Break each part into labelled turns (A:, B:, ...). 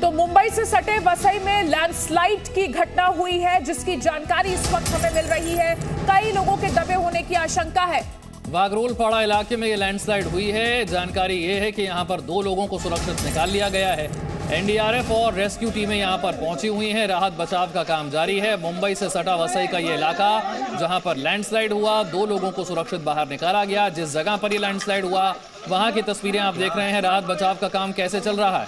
A: तो मुंबई से सटे वसई में लैंडस्लाइड की घटना हुई है, जिसकी जानकारी इस वक्त हमें मिल रही है। कई लोगों के दबे होने की आशंका है।
B: वागरोलपाड़ा इलाके में ये लैंडस्लाइड हुई है। जानकारी ये है कि यहाँ पर 2 लोगों को सुरक्षित निकाल लिया गया है। एनडीआरएफ और रेस्क्यू टीमें यहाँ पर पहुंची हुई हैं। राहत बचाव का काम जारी है। मुंबई से सटा वसई का ये इलाका जहाँ पर लैंडस्लाइड हुआ, 2 लोगों को सुरक्षित बाहर निकाला गया। जिस जगह पर ये लैंडस्लाइड हुआ वहाँ की तस्वीरें आप देख रहे हैं। राहत बचाव का काम कैसे चल रहा है।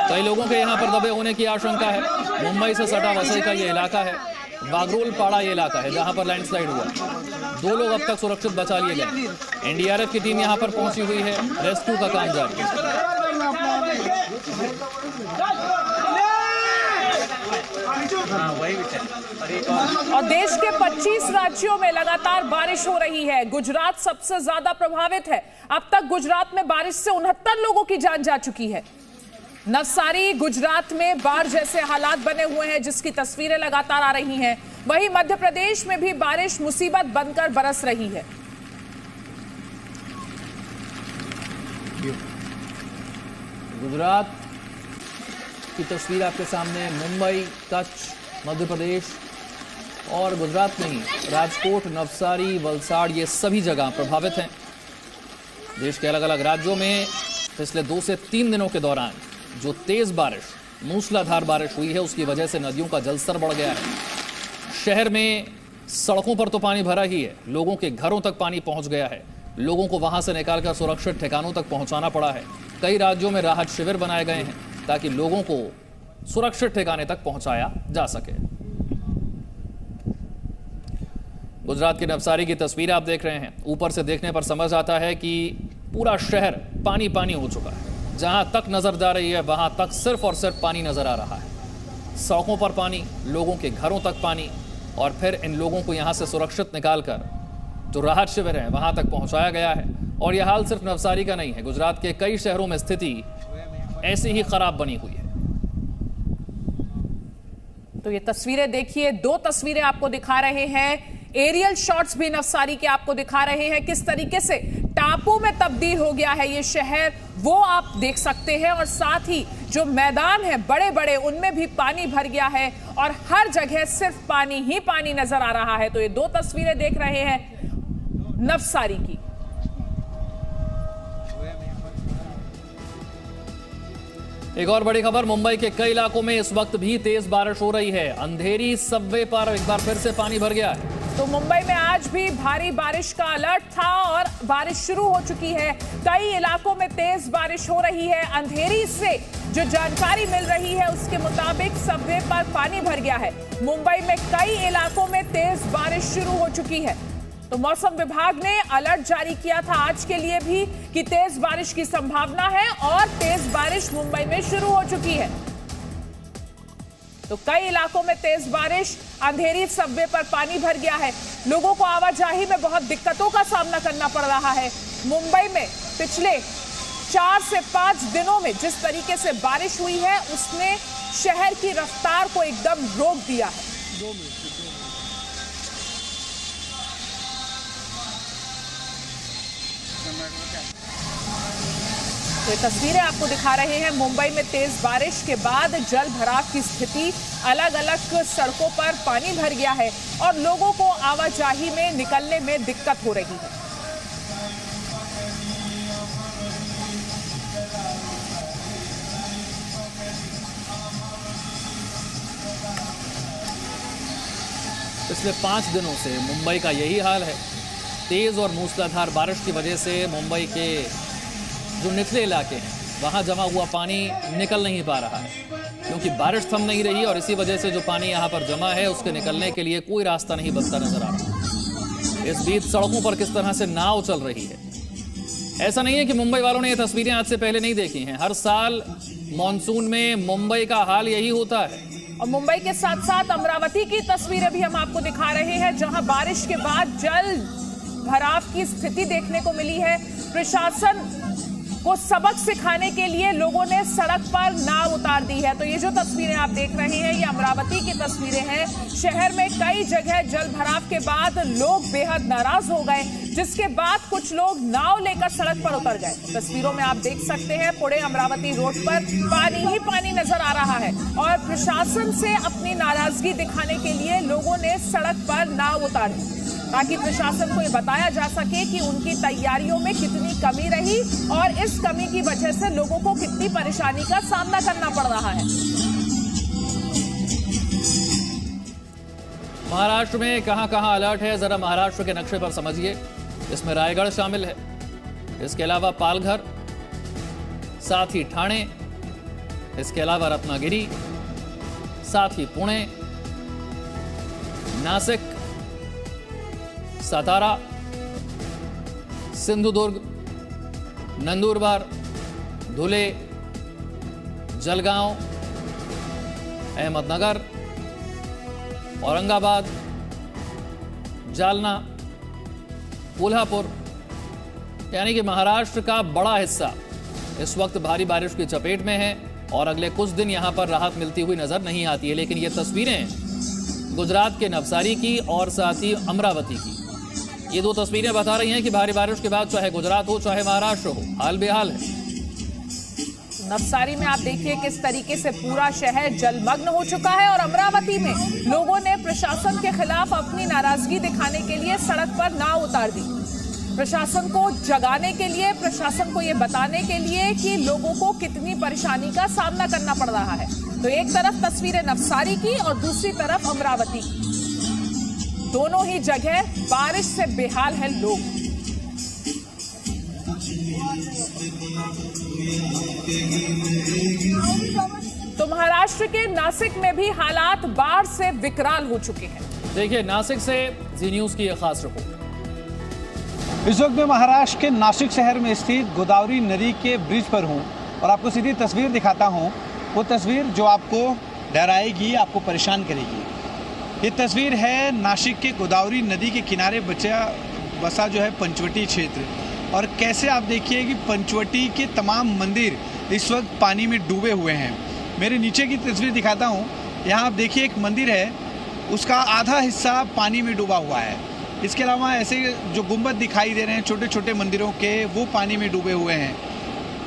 B: कई लोगों के यहाँ पर दबे होने की आशंका है। मुंबई से सटा वसई का ये इलाका है, वागरोलपाड़ा ये इलाका है जहाँ पर लैंडस्लाइड हुआ। 2 लोग अब तक सुरक्षित बचा लिए गए। एनडीआरएफ की टीम यहाँ पर पहुंची हुई है। रेस्क्यू का काम जारी है।
A: और देश के 25 राज्यों में लगातार बारिश हो रही है। गुजरात सबसे ज्यादा प्रभावित है। अब तक गुजरात में बारिश से 69 लोगों की जान जा चुकी है। नवसारी गुजरात में बाढ़ जैसे हालात बने हुए हैं, जिसकी तस्वीरें लगातार आ रही हैं। वहीं मध्य प्रदेश में भी बारिश मुसीबत बनकर बरस रही है।
B: गुजरात की तस्वीर आपके सामने। मुंबई, कच्छ, मध्य प्रदेश और गुजरात में ही राजकोट, नवसारी, वलसाड़ ये सभी जगह प्रभावित हैं। देश के अलग अलग राज्यों में पिछले 2 से 3 दिनों के दौरान जो तेज बारिश, मूसलाधार बारिश हुई है, उसकी वजह से नदियों का जलस्तर बढ़ गया है। शहर में सड़कों पर तो पानी भरा ही है, लोगों के घरों तक पानी पहुंच गया है। लोगों को वहां से निकालकर सुरक्षित ठिकानों तक पहुंचाना पड़ा है। कई राज्यों में राहत शिविर बनाए गए हैं ताकि लोगों को सुरक्षित ठिकाने तक पहुंचाया जा सके। गुजरात के नवसारी की तस्वीर आप देख रहे हैं। ऊपर से देखने पर समझ आता है कि पूरा शहर पानी पानी हो चुका है। जहां तक नजर जा रही है वहां तक सिर्फ और सिर्फ पानी नजर आ रहा है। सड़कों पर पानी, लोगों के घरों तक पानी, और फिर इन लोगों को यहां से सुरक्षित निकालकर जो राहत शिविर है वहां तक पहुंचाया गया है। और यह हाल सिर्फ नवसारी का नहीं है, गुजरात के कई शहरों में स्थिति ऐसी ही खराब बनी हुई है।
A: तो ये तस्वीरें देखिए, 2 तस्वीरें आपको दिखा रहे हैं। एरियल शॉट्स भी नवसारी के आपको दिखा रहे हैं, किस तरीके से टापू में तब्दील हो गया है ये शहर, वो आप देख सकते हैं। और साथ ही जो मैदान है बड़े बड़े, उनमें भी पानी भर गया है और हर जगह सिर्फ पानी ही पानी नजर आ रहा है। तो ये 2 तस्वीरें देख रहे हैं नवसारी की।
B: एक और बड़ी खबर, मुंबई के कई इलाकों में इस वक्त भी तेज बारिश हो रही है। अंधेरी सबवे पर एक बार फिर से पानी भर गया है।
A: तो मुंबई में आज भी भारी बारिश का अलर्ट था और बारिश शुरू हो चुकी है। कई इलाकों में तेज बारिश हो रही है। अंधेरी से जो जानकारी मिल रही है उसके मुताबिक सबवे पर पानी भर गया है। मुंबई में कई इलाकों में तेज बारिश शुरू हो चुकी है। तो मौसम विभाग ने अलर्ट जारी किया था आज के लिए भी कि तेज बारिश की संभावना है और तेज बारिश मुंबई में शुरू हो चुकी है। तो कई इलाकों में तेज बारिश, अंधेरी सबवे पर पानी भर गया है। लोगों को आवाजाही में बहुत दिक्कतों का सामना करना पड़ रहा है। मुंबई में पिछले 4 से 5 दिनों में जिस तरीके से बारिश हुई है उसने शहर की रफ्तार को एकदम रोक दिया है। तो ये तस्वीरें आपको दिखा रहे हैं मुंबई में तेज बारिश के बाद जल भराव की स्थिति। अलग अलग सड़कों पर पानी भर गया है और लोगों को आवाजाही में निकलने में दिक्कत हो रही है।
B: पिछले 5 दिनों से मुंबई का यही हाल है। तेज और मूसलाधार बारिश की वजह से मुंबई के जो निचले इलाके हैं वहां जमा हुआ पानी निकल नहीं पा रहा है, क्योंकि बारिश थम नहीं रही और इसी वजह से जो पानी यहां पर जमा है उसके निकलने के लिए कोई रास्ता नहीं बनता नजर आ रहा। इस बीच सड़कों पर किस तरह से नाव चल रही है। ऐसा नहीं है कि मुंबई वालों ने ये तस्वीरें आज से पहले नहीं देखी हैं। हर साल मानसून में मुंबई का हाल यही होता है।
A: और मुंबई के साथ साथ अमरावती की तस्वीरें भी हम आपको दिखा रहे हैं, जहां बारिश के बाद जल भराव की स्थिति देखने को मिली है। प्रशासन को सबक सिखाने के लिए लोगों ने सड़क पर नाव उतार दी है। तो ये जो तस्वीरें आप देख रहे हैं, ये अमरावती की तस्वीरें हैं। शहर में कई जगह जल भराव के बाद लोग बेहद नाराज हो गए, जिसके बाद कुछ लोग नाव लेकर सड़क पर उतर गए। तस्वीरों में आप देख सकते हैं पुणे अमरावती रोड पर पानी ही पानी नजर आ रहा है और प्रशासन से अपनी नाराजगी दिखाने के लिए लोगों ने सड़क पर नाव उतार दी, ताकि प्रशासन को ये बताया जा सके कि उनकी तैयारियों में कितनी कमी रही और इस कमी की वजह से लोगों को कितनी परेशानी का सामना करना पड़ रहा है।
B: महाराष्ट्र में कहां-कहां अलर्ट है, जरा महाराष्ट्र के नक्शे पर समझिए। इसमें रायगढ़ शामिल है, इसके अलावा पालघर, साथ ही ठाणे, इसके अलावा रत्नागिरी, साथ ही पुणे, नासिक, सातारा, सिंधुदुर्ग, नंदुरबार, धुले, जलगांव, अहमदनगर, औरंगाबाद, जालना, कोल्हापुर, यानी कि महाराष्ट्र का बड़ा हिस्सा इस वक्त भारी बारिश की चपेट में है और अगले कुछ दिन यहां पर राहत मिलती हुई नजर नहीं आती है। लेकिन ये तस्वीरें गुजरात के नवसारी की और साथ ही अमरावती की, ये दो तस्वीरें बता रही हैं कि भारी बारिश के बाद चाहे गुजरात हो चाहे महाराष्ट्र हो, हाल बेहाल है।
A: नवसारी में आप देखिए किस तरीके से पूरा शहर जलमग्न हो चुका है और अमरावती में लोगों ने प्रशासन के खिलाफ अपनी नाराजगी दिखाने के लिए सड़क पर नाव उतार दी, प्रशासन को जगाने के लिए, प्रशासन को ये बताने के लिए कि लोगों को कितनी परेशानी का सामना करना पड़ रहा है। तो एक तरफ तस्वीरें नवसारी की और दूसरी तरफ अमरावती की, दोनों ही जगह बारिश से बेहाल है लोग। तो महाराष्ट्र के नासिक में भी हालात बाढ़ से विकराल हो चुके हैं।
B: देखिए, नासिक से जी न्यूज की यह खास रिपोर्ट।
C: इस वक्त मैं महाराष्ट्र के नासिक शहर में स्थित गोदावरी नदी के ब्रिज पर हूं और आपको सीधी तस्वीर दिखाता हूं। वो तस्वीर जो आपको डराएगी, आपको परेशान करेगी। ये तस्वीर है नासिक के गोदावरी नदी के किनारे बसा जो है पंचवटी क्षेत्र, और कैसे आप देखिए कि पंचवटी के तमाम मंदिर इस वक्त पानी में डूबे हुए हैं। मेरे नीचे की तस्वीर दिखाता हूँ। यहाँ आप देखिए एक मंदिर है, उसका आधा हिस्सा पानी में डूबा हुआ है। इसके अलावा ऐसे जो गुंबद दिखाई दे रहे हैं छोटे छोटे मंदिरों के, वो पानी में डूबे हुए हैं।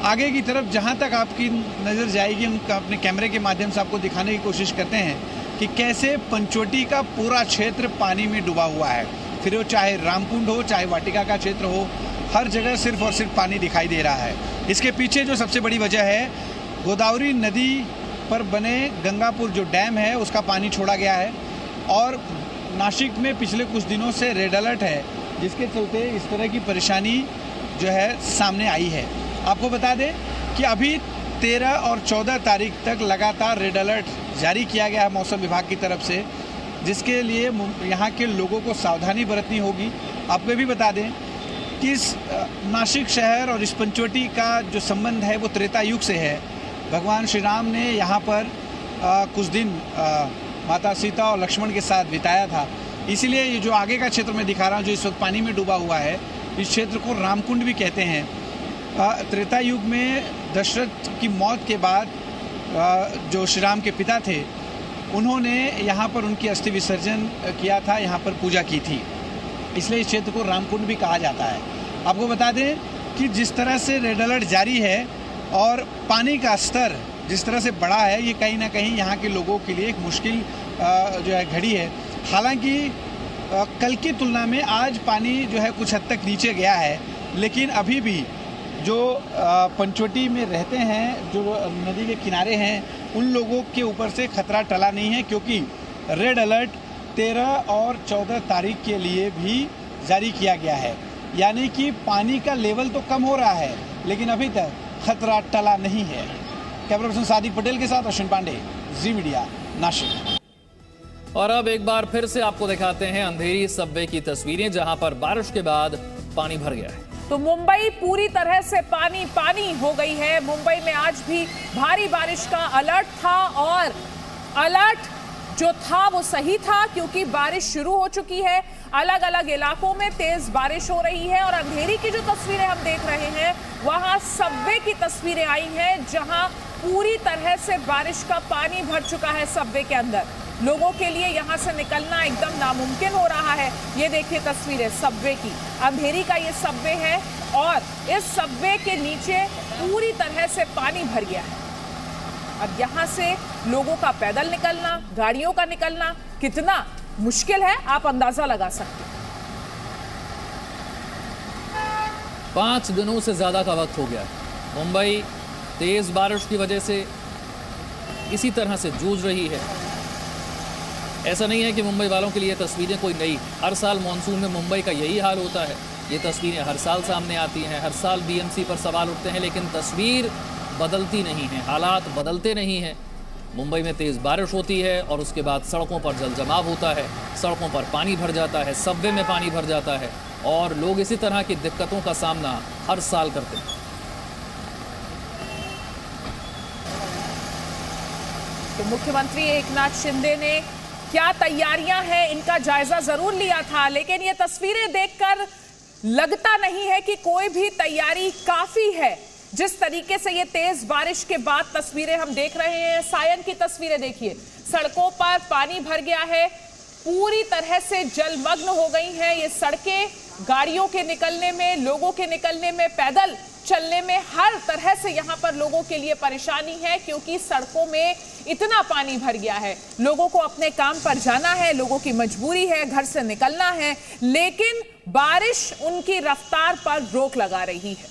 C: आगे की तरफ जहाँ तक आपकी नज़र जाएगी, हम अपने कैमरे के माध्यम से आपको दिखाने की कोशिश करते हैं कि कैसे पंचवटी का पूरा क्षेत्र पानी में डूबा हुआ है। फिर वो चाहे रामकुंड हो, चाहे वाटिका का क्षेत्र हो, हर जगह सिर्फ और सिर्फ पानी दिखाई दे रहा है। इसके पीछे जो सबसे बड़ी वजह है, गोदावरी नदी पर बने गंगापुर जो डैम है उसका पानी छोड़ा गया है और नासिक में पिछले कुछ दिनों से रेड अलर्ट है, जिसके चलते इस तरह की परेशानी जो है सामने आई है। आपको बता दें कि अभी 13 और 14 तारीख तक लगातार रेड अलर्ट जारी किया गया है मौसम विभाग की तरफ से, जिसके लिए यहाँ के लोगों को सावधानी बरतनी होगी। आपको ये भी बता दें कि इस नासिक शहर और इस पंचवटी का जो संबंध है वो त्रेता युग से है। भगवान श्री राम ने यहाँ पर कुछ दिन माता सीता और लक्ष्मण के साथ बिताया था। इसीलिए ये जो आगे का क्षेत्र मैं दिखा रहा हूँ, जो इस वक्त पानी में डूबा हुआ है, इस क्षेत्र को रामकुंड भी कहते हैं। त्रेता युग में दशरथ की मौत के बाद जो श्री राम के पिता थे, उन्होंने यहाँ पर उनकी अस्थि विसर्जन किया था, यहाँ पर पूजा की थी, इसलिए इस क्षेत्र को रामकुंड भी कहा जाता है। आपको बता दें कि जिस तरह से रेड अलर्ट जारी है और पानी का स्तर जिस तरह से बढ़ा है, ये कहीं ना कहीं यहाँ के लोगों के लिए एक मुश्किल जो है घड़ी है। हालांकि कल की तुलना में आज पानी जो है कुछ हद तक नीचे गया है, लेकिन अभी भी जो पंचवटी में रहते हैं, जो नदी के किनारे हैं, उन लोगों के ऊपर से खतरा टला नहीं है, क्योंकि रेड अलर्ट 13 और 14 तारीख के लिए भी जारी किया गया है। यानी कि पानी का लेवल तो कम हो रहा है, लेकिन अभी तक खतरा टला नहीं है। कैमरा पर्सन सादिक पटेल के साथ अश्विन पांडे, जी मीडिया, नासिक।
B: और अब एक बार फिर से आपको दिखाते हैं अंधेरी सबवे की तस्वीरें, जहां पर बारिश के बाद पानी भर गया है।
A: तो मुंबई पूरी तरह से पानी पानी हो गई है। मुंबई में आज भी भारी बारिश का अलर्ट था और अलर्ट जो था वो सही था, क्योंकि बारिश शुरू हो चुकी है। अलग अलग इलाकों में तेज बारिश हो रही है और अंधेरी की जो तस्वीरें हम देख रहे हैं वहां सबवे की तस्वीरें आई हैं, जहां पूरी तरह से बारिश का पानी भर चुका है सबवे के अंदर। लोगों के लिए यहां से निकलना एकदम नामुमकिन हो रहा है। ये देखिए तस्वीरें सबवे की, अंधेरी का ये सबवे है और इस सबवे के नीचे पूरी तरह से पानी भर गया है। अब यहां से लोगों का पैदल निकलना, गाड़ियों का निकलना कितना मुश्किल है आप अंदाजा लगा सकते हैं।
B: 5 दिनों से ज्यादा का वक्त हो गया है। मुंबई तेज बारिश की वजह से इसी तरह से जूझ रही है। ऐसा नहीं है कि मुंबई वालों के लिए तस्वीरें कोई नई, हर साल मॉनसून में मुंबई का यही हाल होता है। ये तस्वीरें हर साल सामने आती हैं, हर साल बीएमसी पर सवाल उठते हैं, लेकिन तस्वीर बदलती नहीं है, हालात बदलते नहीं हैं। मुंबई में तेज़ बारिश होती है और उसके बाद सड़कों पर जल जमाव होता है, सड़कों पर पानी भर जाता है, सबवे में पानी भर जाता है और लोग इसी तरह की दिक्कतों का सामना हर साल करते हैं।
A: तो मुख्यमंत्री एकनाथ शिंदे ने क्या तैयारियां हैं इनका जायजा जरूर लिया था, लेकिन ये तस्वीरें देखकर लगता नहीं है कि कोई भी तैयारी काफी है। जिस तरीके से ये तेज बारिश के बाद तस्वीरें हम देख रहे हैं, सायन की तस्वीरें देखिए, सड़कों पर पानी भर गया है, पूरी तरह से जलमग्न हो गई हैं ये सड़कें। गाड़ियों के निकलने में, लोगों के निकलने में, पैदल चलने में, हर तरह से यहाँ पर लोगों के लिए परेशानी है, क्योंकि सड़कों में इतना पानी भर गया है। लोगों को अपने काम पर जाना है, लोगों की मजबूरी है, घर से निकलना है, लेकिन बारिश उनकी रफ्तार पर रोक लगा रही है।